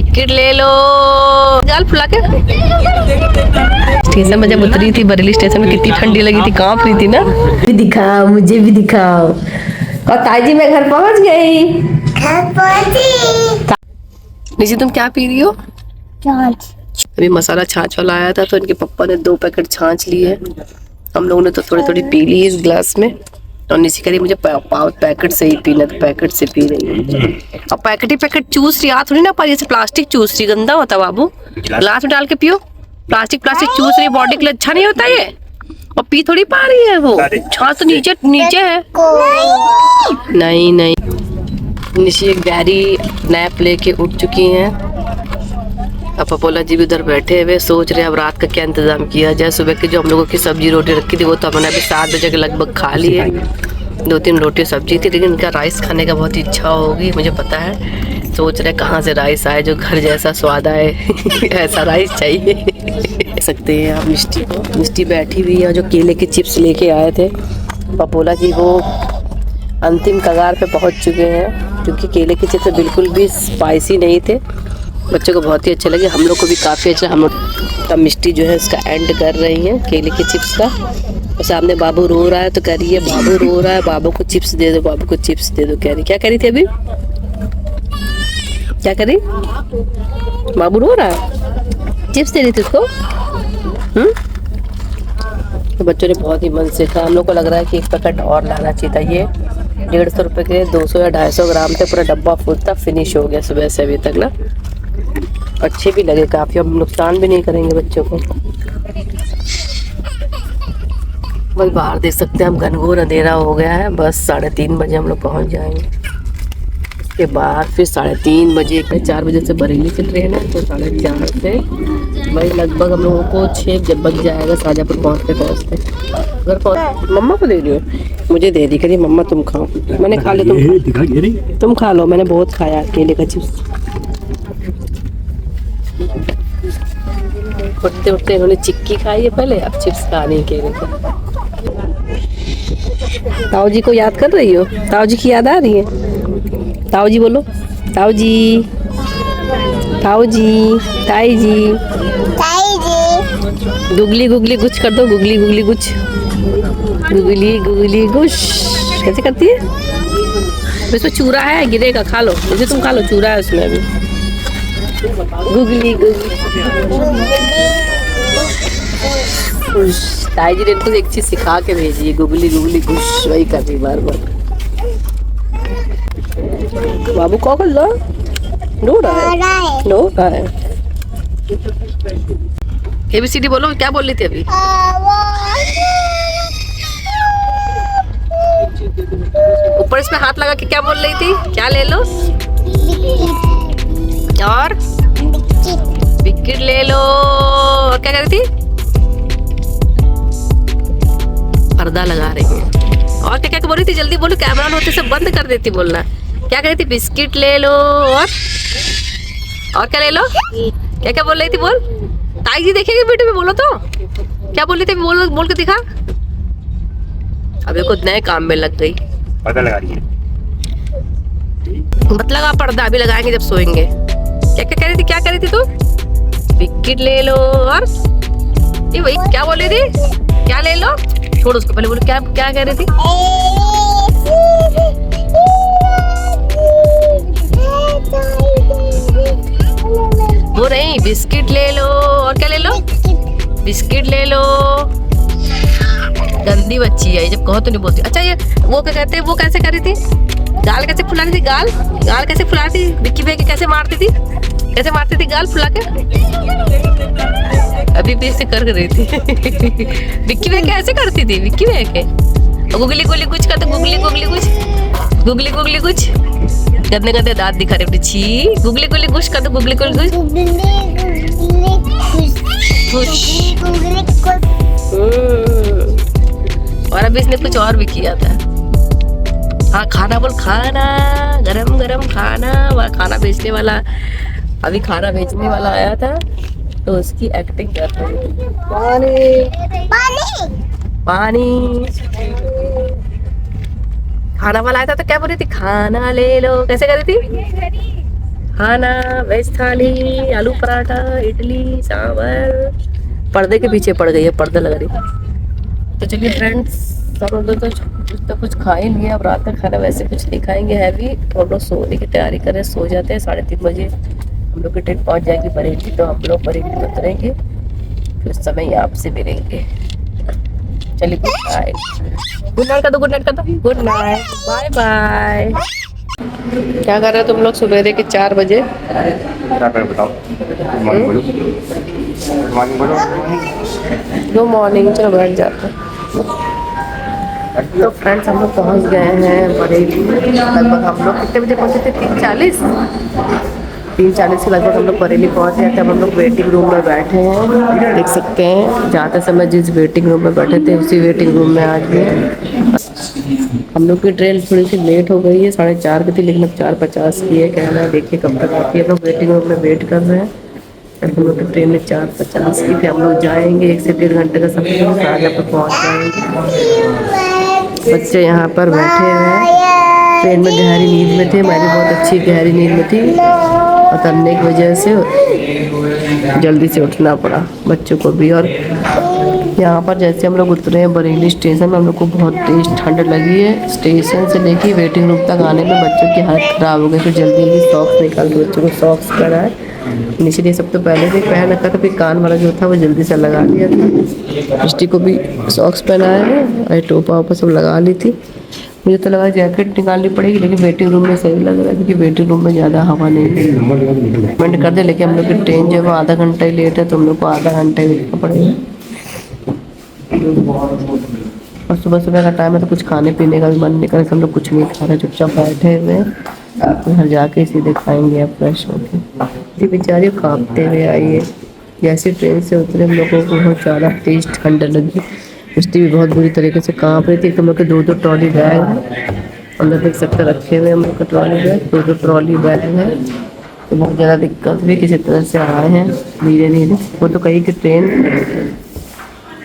Biscuit ले लो। गाल फुला के स्टेशन में जब उतरी थी बरेली स्टेशन में कितनी ठंडी लगी थी, कांप रही थी ना। भी दिखाओ, मुझे भी दिखाओ। और ताजी मैं घर पहुंच गई। घर पहुंची। निशी तुम क्या पी रही हो? छाछ। अभी मसाला छाछ वाला आया था तो इनके पापा ने 2 पैकेट छाछ लिए। हम लोगों ने तो थोड़ी थोड़ी पी ली इस ग्लास में। और निशी कह रही मुझे पैकेट से ही पीना, तो पैकेट से पी रही है। और पैकेट ही पैकेट चूस रही, हाथ थोड़ी ना पारी, जैसे प्लास्टिक चूस रही, गंदा होता बाबू। ग्लास में डाल के पियो। प्लास्टिक चूस रही, बॉडी के लिए अच्छा नहीं होता ये। और पी थोड़ी पा रही है वो, छाछ तो नीचे नीचे है। नहीं नहीं, निशी एक गहरी नैप लेके उठ चुकी हैं। अब पपोला जी भी उधर बैठे हुए सोच रहे अब रात का क्या इंतजाम किया जाए। सुबह की जो हम लोगों की सब्जी रोटी रखी थी वो तो हमने अभी 7 बजे के लगभग खा ली है। 2-3 रोटी सब्जी थी, लेकिन इनका राइस खाने का बहुत इच्छा होगी, मुझे पता है। सोच रहे कहाँ से राइस आए जो घर जैसा स्वाद आए। ऐसा राइस चाहिए। देख सकते हैं आप मिष्टी को, मिष्टी बैठी हुई है। जो केले के चिप्स लेके आए थे पपोला जी वो अंतिम कगार पे पहुंच चुके हैं, क्योंकि केले के चिप्स बिल्कुल भी स्पाइसी नहीं थे। बच्चों को बहुत ही अच्छे लगे, हम लोग को भी काफ़ी अच्छा। हम लोग तब मिष्टी जो है इसका एंड कर रही है केले के चिप्स का। और सामने बाबू रो रहा है तो कह रही है बाबू रो रहा है, बाबू को चिप्स दे दो, बाबू को चिप्स दे दो। कह रही क्या कह रही थी अभी, क्या कह रही? बाबू रो रहा है, चिप्स दे रही थी उसको। तो बच्चों ने बहुत ही मन से कहा। हम लोग को लग रहा है कि 1 पैकेट और लाना चाहिए था। ये 150 रुपये के 200 या 250 ग्राम थे, पूरा डब्बा फुल था, फिनिश हो गया सुबह से अभी तक ना। अच्छे भी लगे काफ़ी, अब नुकसान भी नहीं करेंगे बच्चों को। बस बाहर देख सकते हैं हम, घनघोर अंधेरा हो गया है। बस 3:30 बजे हम लोग पहुंच जाएंगे। उसके बाद फिर 3:30 बजे 4 बजे से बरेली से ट्रेन है, तो 4:30 से वही लगभग हम लोगों को 6 बज जाएगा शाजापुर पहुँचते। घर पहुँच मम्मा को दे दियो, मुझे दे दी। करिए मम्मा तुम खाओ, मैंने खा लिया, तुम खा लो, मैंने बहुत खाया केले का चिप्स। उठते उठते इन्होंने चिक्की खाई है पहले, अब चिप्स खा रही केले का। ताऊ जी को याद कर रही हो? ताऊ जी की याद आ रही है? ताऊ जी बोलो, ताऊ जी, ताऊ जी, ताई जी, ताई जी। गुगली गुगली गुच कर दो, गुगली गुगली गुच, गुगली गुगली गुश। कैसे करती है? इसमें चूरा है, गिरेगा, खा लो, इसे तुम खा लो, चूरा है उसमें अभी। गुगली गुगली गुश। ताई जी ने इनको एक चीज सिखा के भेजी है, गुगली गुगली गुश, वही कर रही बार बार। बाबू कौन कर लो रो रहा है। ABCD बोलो, क्या बोल रही थी अभी? ऊपर इसमें हाथ लगा के क्या बोल रही थी? क्या ले लो? और बिस्किट ले लो। और क्या कर रही थी? पर्दा लगा रही है। और क्या क्या बोल रही थी? जल्दी बोलो, कैमरा ऑन होते से बंद कर देती बोलना। क्या कर रही थी? बिस्किट ले लो। और क्या ले लो? क्या क्या बोल रही थी? बोल, ताई जी देखेंगे वीडियो में, बोलो तो क्या बोल रही थी? बोल के दिखा। अब देखो नए काम में लग गई, पर्दा लगा रही है। मत लगा पर्दा, अभी लगाएंगे जब सोएंगे। क्या क्या कह रही थी? क्या कह रही थी तू? बिस्किट ले लो। और ये वही क्या बोल रही थी? क्या ले लो? छोड़ उसको, पहले बोलो क्या क्या कह रही थी? वो नहीं, बिस्किट ले लो। और क्या ले लो? बिस्किट ले लो। गंदी बच्ची है, जब कहो तो नहीं बोलती। अच्छा ये वो क्या कहते हैं, वो कैसे कर रही थी? गाल कैसे फुला रही थी? गाल कैसे फुला रही थी? विक्की भैया कैसे मारती थी? कैसे मारती थी गाल फुला के? अभी भी ऐसे कर रही थी। विक्की भैया कैसे करती थी? विक्की भैया के गुगली गुगली कुछ का, तो गुगली गुगली कुछ, गुगली गुगली कुछ। गंदे गंदे दांत दिखा रहे, छी। गुगली गुगली कुछ का, तो गुगली गुगली कुछ। और अभी इसने कुछ और भी किया था। हाँ, खाना बोल, खाना, गरम गरम खाना। वह खाना बेचने वाला, अभी खाना बेचने वाला आया था तो उसकी एक्टिंग कर रही थी। पानी खाना वाला आया था तो क्या बोल रही थी? खाना ले लो। कैसे कर रही थी? खाना, वेज थाली, आलू पराठा, इडली सांभर। पर्दे के पीछे पड़ गई है, पर्दा लग रही। तो चलिए फ्रेंड्स, सब लोग तो कुछ खा ही लिया। अब रात का खाना वैसे कुछ नहीं खाएंगे हैवी, तो हम लोग सोने की तैयारी करें, सो जाते हैं। 3:30 बजे हम लोग की ट्रेन पहुंच जाएगी बरेली, तो हम लोग बरेली में उतरेंगे, फिर उस समय आपसे मिलेंगे। चलिए गुड नाइट। गुड नाइट का दो, गुड नाइट का दो, गुड नाइट, बाय बाय। क्या कर रहे हो तुम लोग सवेरे के 4 बजे? बताओ। Good morning. चलो बैठ जाते हैं। तो फ्रेंड्स, हम लोग पहुंच गए हैं बरेली। लगभग हम लोग कितने बजे पहुंचे थे? 3:40 के लगभग हम लोग बरेली पहुंच गए थे। अब हम लोग वेटिंग रूम में बैठे हैं, देख सकते हैं। जाते समय जिस वेटिंग रूम में बैठे थे उसी वेटिंग रूम में आज भी हम लोग की ट्रेन थोड़ी सी लेट हो गई है, 4:30 की थी, लेकिन अब 4:50 की है। कहना है देखिए कब तक आती है। हम लोग वेटिंग रूम में वेट कर रहे हैं। हम लोग की ट्रेन में 4:50 की थी। हम लोग जाएंगे, 1 से 1.5 घंटे का सफर, शाहजहाँ पर पहुँच जाएंगे। बच्चे यहाँ पर बैठे हैं, ट्रेन में गहरी नींद में थे। मैं भी बहुत अच्छी गहरी नींद में थी। उतरने की वजह से जल्दी से उठना पड़ा बच्चों को भी। और यहाँ पर जैसे हम लोग उतरे हैं बरेली स्टेशन में, हम लोग को बहुत तेज ठंड लगी है। स्टेशन से लेके वेटिंग रूम तक आने में बच्चों की हालत ख़राब हो गई। फिर जल्दी जल्दी सॉक्स निकाल के बच्चों को सॉक्स पहनाए। इनिशियली सब तो पहले भी पहन रखा था, फिर कान वाला जो था वो जल्दी से लगा लिया था। दृष्टि को भी सॉक्स पहनाया है और टोपा वोपा सब लगा ली थी। मुझे तो लगा जैकेट निकालनी पड़ेगी, लेकिन वेटिंग रूम में सही लग रहा है, क्योंकि वेटिंग रूम में ज़्यादा हवा नहीं है। पेमेंट कर दे, लेकिन हम लोग की ट्रेन जो है वो आधा घंटा ही लेट है, तो हम लोग को आधा घंटा ही रुकना पड़ेगा। और सुबह सुबह का टाइम है तो कुछ खाने पीने का भी मन नहीं कर रहा। हम लोग कुछ नहीं खा रहे, चुपचाप बैठे हुए हैं। घर जाके सीधे खाएंगे अब फ्रेश होके। ये बेचारी कांपते हुए आई है। जैसे ट्रेन से उतरे हम लोगों को बहुत ज़्यादा तेज ठंड लगी। उसकी भी बहुत बुरी तरीके से कांप रही थी। हम लोग के 2-2 ट्रॉली बैग अंदर देख सकते रखे हुए। हम लोग का ट्रॉली बैग 2-2 ट्रॉली बैग है, तो बहुत ज़्यादा दिक्कत हुई। किसी तरह से आए हैं धीरे धीरे। वो तो कहीं की ट्रेन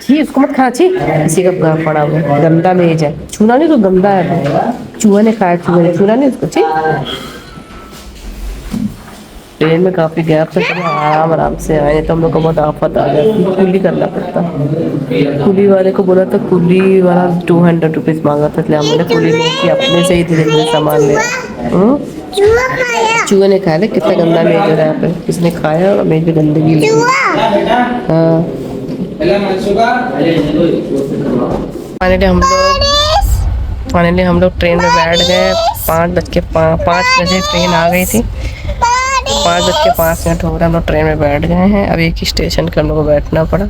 छी, उसको मत खाना। छी, इसी का पड़ा हुआ गंदा मेज है, छूना नहीं तो गंदा है। चूहा ने खाया, चूहे ने छूना नहीं उसको। छी, ट्रेन में काफ़ी गैप था, तो आराम आराम से आए, तो हम लोग को बहुत आफत आ जाती। कुली करना पड़ता। कुली वाले को बोला था, कुली वाला 200 रुपीज़ मांगा था, इसलिए हमने कुली नहीं की, अपने से ही धीरे धीरे सामान ले। चूहे ने खाया। कितना गंदा मेज है यहाँ पे, किसने खाया और मेज में गंदगी लगी। हाँ, फाइनली हम लोग ट्रेन में बैठ गए। 5 बजे ट्रेन आ गई थी। 5:05 हो रहा, हम लोग ट्रेन में बैठ गए हैं। अब एक ही स्टेशन पर हम लोग को बैठना पड़ा।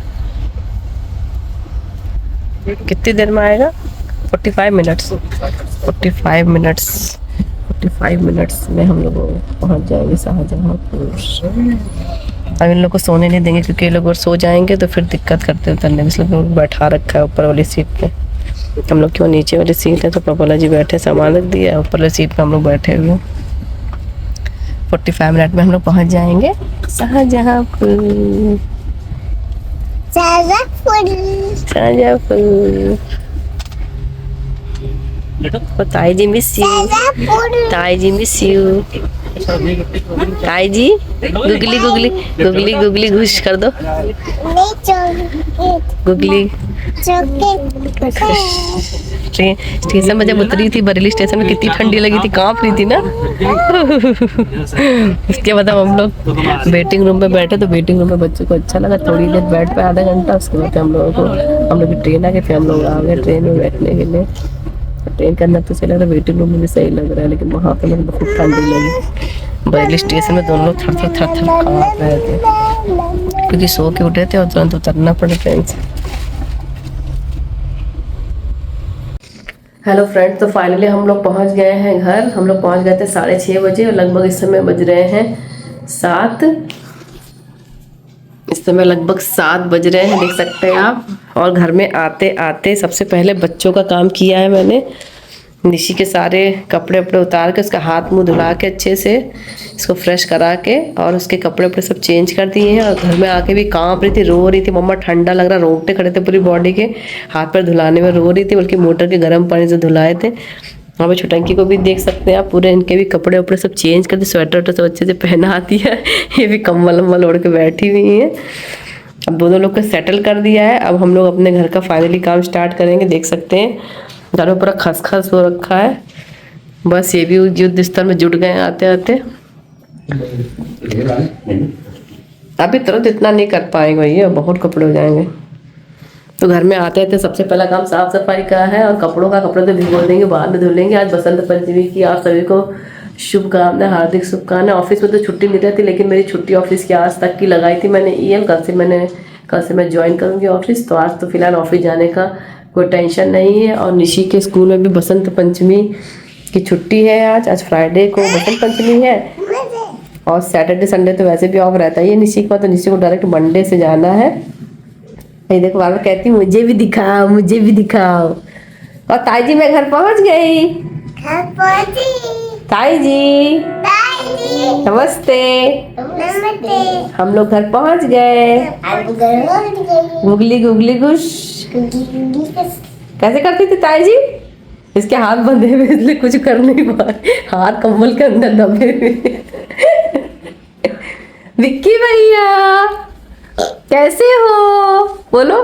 कितनी देर में आएगा? 45 मिनट्स। 45 मिनट्स में हम लोग पहुंच जाएंगे शाहजहाँपुर। अब इन लोग को सोने नहीं देंगे, क्योंकि ये लोग अगर सो जाएंगे तो फिर दिक्कत करते उतरने में, इसलिए बैठा रखा है ऊपर वाली सीट पे। हम लोग क्यों नीचे वाली सीट है, तो पापा जी बैठे, सामान रख दिया। ऊपर वाली सीट पे हम लोग बैठे हुए। 45 मिनट में हम लोग पहुंच जाएंगे शाहजहाँपुर। ताई जी मिस यू। ताई जी मिस यू। ताई जी गुगली गुगली गुगली गुगली घुश कर दो। गुगली। स्टेशन में जब उतरी थी बरेली स्टेशन में, कितनी ठंडी लगी थी, कांप रही थी ना। उसके बाद हम लोग वेटिंग रूम में बैठे, तो वेटिंग रूम में बच्चों को अच्छा लगा। थोड़ी देर बैठ पे, आधा घंटा। उसके बाद हम लोग की ट्रेन आ गई, फिर हम लोग आ गए ट्रेन में बैठने के लिए। ट्रेन के अंदर तो सही लग रहा है, वेटिंग रूम में भी सही लग रहा है, लेकिन वहाँ पे मुझे बहुत ठंडी लगी। बरेली स्टेशन में दोनों लोग थर काँप रहे थे, क्योंकि सो के उठे थे और तुरंत उतरना पड़ा ट्रेन से। हेलो फ्रेंड्स, तो फाइनली हम लोग पहुँच गए हैं घर। हम लोग पहुँच गए थे 6:30 बजे और लगभग इस समय बज रहे हैं 7। इस समय लगभग 7 बज रहे हैं, देख सकते हैं आप। और घर में आते आते सबसे पहले बच्चों का काम किया है मैंने। निशी के सारे कपड़े वपड़े उतार के, उसका हाथ मुंह धुला के अच्छे से, इसको फ्रेश करा के, और उसके कपड़े वपड़े सब चेंज कर दिए हैं। और घर में आके भी कांप रही थी, रो रही थी, मम्मा ठंडा लग रहा। रोंगटे खड़े थे पूरी बॉडी के, हाथ पैर धुलाने में रो रही थी, बल्कि मोटर के गर्म पानी से धुलाए थे। वहाँ पे छोटंकी को भी देख सकते हैं आप, पूरे इनके भी कपड़े उपड़े सब चेंज कर दिए, स्वेटर वटर सब अच्छे से पहना आती है। ये भी कम्बल वम्बल ओढ़ के बैठी हुई है। अब दोनों लोग को सेटल कर दिया है। अब हम लोग अपने घर का फाइनली काम स्टार्ट करेंगे। देख सकते हैं घर में पूरा खसखस हो रखा है। बस ये भी युद्ध स्तर में जुट गए आते आते। अभी तुरंत इतना नहीं कर पाएंगे भैया, बहुत कपड़े हो जाएंगे। तो घर में आते थे सबसे पहला काम साफ सफाई का है, और कपड़े तो भिगो देंगे, बाद में धुल लेंगे। आज बसंत पंचमी की आप सभी को शुभकामनाएं, हार्दिक शुभकामनाएं। ऑफिस में तो छुट्टी नहीं रहती, लेकिन मेरी छुट्टी ऑफिस की आज तक की लगाई थी मैंने ईएम। कल से मैं ज्वाइन करूँगी ऑफिस। तो आज तो फिलहाल ऑफिस जाने का कोई टेंशन नहीं है। और निशी के स्कूल में भी बसंत पंचमी की छुट्टी है। आज फ्राइडे को बसंत पंचमी है, और सैटरडे संडे तो वैसे भी ऑफ रहता ही है निशी का। तो निशी को डायरेक्ट मंडे से जाना है। ये देखो बार बार कहती हूँ मुझे भी दिखाओ, मुझे भी दिखाओ। और ताई जी मैं घर पहुँच गई। ताई जी नमस्ते। हम लोग घर पहुँच गए। गुगली गुगली गुश कैसे करती थी ताई जी? इसके हाथ बंधे हुए इसलिए कुछ कर नहीं पा रहे, हाथ कम्बल के अंदर दबे हुए। विक्की भैया कैसे हो? बोलो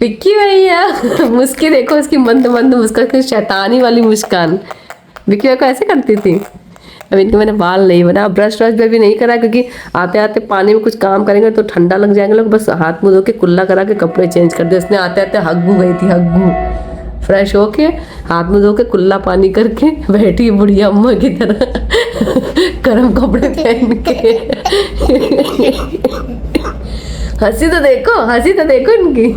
विक्की भैया। मुस्की देखो उसकी, मंद मंद मुस्कान, शैतानी वाली मुस्कान। विक्की भैया को ऐसे करती थी। अब इनके मैंने बाल नहीं बना, ब्रश व्रश भी नहीं करा, क्योंकि आते आते पानी में कुछ काम करेंगे तो ठंडा लग जाएंगे लोग। बस हाथ मुँह धो के कुल्ला करा के कपड़े चेंज कर दिए। उसने आते आते हग्गू गई थी, हग्गू। फ्रेश होके हाथ मुँह धो के कुल्ला पानी करके बैठी बुढ़िया अम्मा की तरह गर्म कपड़े पहन के। हंसी तो देखो इनकी।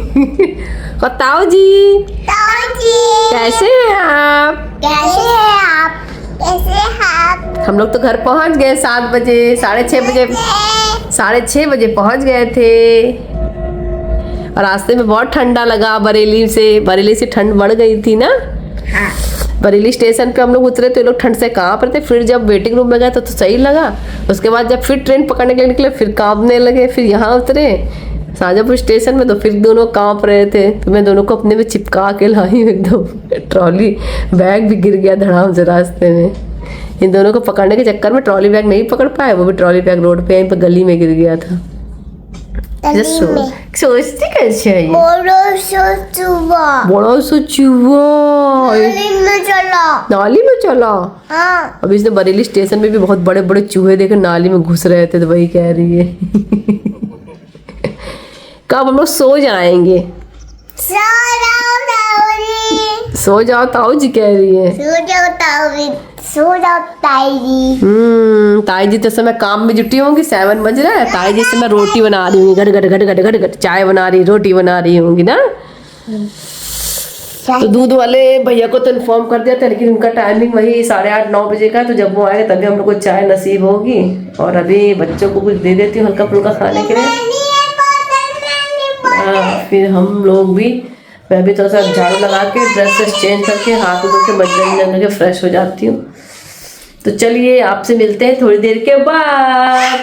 और ताऊ जी कैसे हैं आप? हम लोग तो घर पहुंच गए 7 बजे, 6:30 बजे पहुंच गए थे। और रास्ते में बहुत ठंडा लगा। बरेली से ठंड बढ़ गई थी ना। हाँ। बरेली स्टेशन पे हम लोग उतरे तो ये लोग ठंड से कांप रहे थे। फिर जब वेटिंग रूम में गए तो सही लगा। उसके बाद जब फिर ट्रेन पकड़ने के लिए निकले फिर कांपने लगे। फिर यहाँ उतरे शाहजहाँपुर स्टेशन में तो फिर दोनों कांप रहे थे। तो मैं दोनों को अपने में चिपका के लाई एकदम। ट्रॉली बैग भी गिर गया धड़ाम से रास्ते में। इन दोनों को पकड़ने के चक्कर में ट्रॉली बैग नहीं पकड़ पाए। वो भी ट्रॉली बैग रोड पे यहीं पर गली में गिर गया था। सोचती कैसे है ये? बड़ा सा चूहा नाली में चला। हाँ। अब इसने बरेली स्टेशन में भी बहुत बड़े बड़े चूहे देखे नाली में घुस रहे थे। तो वही कह रही है कब हम लोग सो जाएंगे? सो जाओ ताऊ जी कह रही है। सो जाओ ताई जी। ताई जी तो समय काम में जुटी होंगी। 7 बज रहा है। ताई जी से मैं रोटी बना रही हूँ, घट चाय बना रही, रोटी बना रही होंगी ना। तो दूध वाले भैया को तो इन्फॉर्म कर दिया था, लेकिन उनका टाइमिंग वही 8:30-9 बजे का। तो जब वो आएगा तभी हम लोग को चाय नसीब होगी। और अभी बच्चों को कुछ दे देती हूँ हल्का फुल्का खाने के लिए। फिर हम लोग भी, मैं भी थोड़ा सा झाड़ू लगा के ड्रेस चेंज करके हाथ धो के मंजन करके फ्रेश हो जाती हूँ। तो चलिए आपसे मिलते हैं थोड़ी देर के बाद।